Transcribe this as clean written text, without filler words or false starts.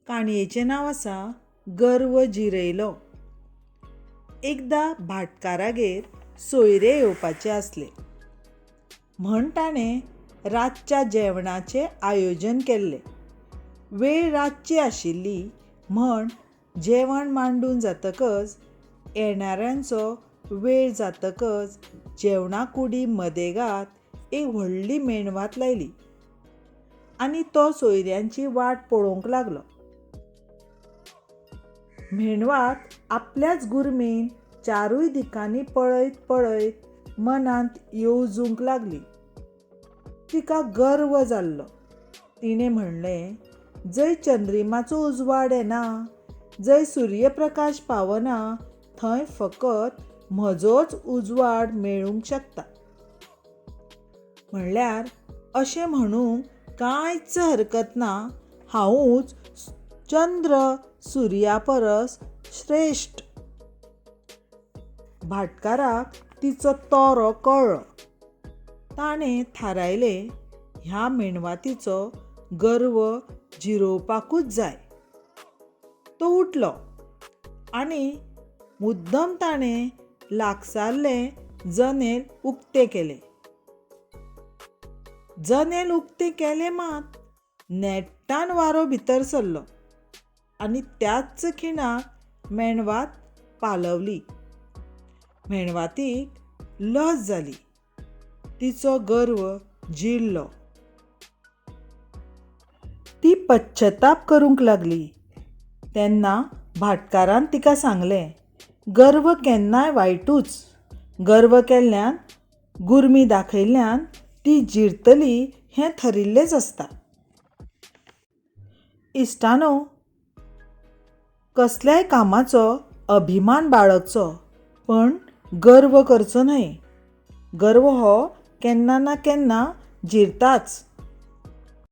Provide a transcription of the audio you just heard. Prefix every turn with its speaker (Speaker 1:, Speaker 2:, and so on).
Speaker 1: काणयेचें नांव आसा गर्व जिरयलो. एकदां भाटकारागेर सोयरे येवपाचे आसले म्हण ताणें रातच्या जेवणाचें आयोजन केल्लें. वेळ रातची आशिल्ली म्हण जेवण मांडून जातकच येणाऱ्यांचो वेळ जातकच जेवणा कुडी मदेगात एक व्हडली मेणवात लायली आनी तो सोयऱ्यांची वाट पळोवंक लागलो. मेणवात आपल्याच गुरमेन चारूय दिकांनी पळयत पळयत मनांत येवजूंक लागली. तिका गर्व जाल्लो. तिणें म्हणलें, जंय चंद्रिमाचो उजवाड येना, जंय सूर्यप्रकाश पावना, थंय फकत म्हजोच उजवाड मेळूंक शकता. म्हणल्यार अशें म्हणूंक कांयच हरकत ना, हांवूच चंद्र सुर्या परस श्रेश्ठ. भाटकाराक तिचो तोरो कळ्ळो. ताणें थारायलें, ह्या मेणवातीचो गर्व जिरोवपाकूच जाय. तो उठलो आनी मुद्दम ताणें लागसारले जनेल उक्ते केले. जनेल उक्ते केले मात नेट्टान वारो भितर सरलो आनी त्याच खिणाक मेणवात पालवली. मेणवातीक लज जाली. तिचो गर्व जिरलो. ती पश्चाताप करूंक लागली. तेन्ना भाटकारान तिका सांगलें, गर्व केन्नाय वायटूच. गर्व केल्ल्यान, गुर्मी दाखयल्ल्यान ती जिरतली हें थरिल्लेंच आसता. इश्टानो, कसल्याय कामाचो अभिमान बाळगचो, पण गर्व करचो न्हय. गर्व हो केन्ना ना केन्ना जिरताच.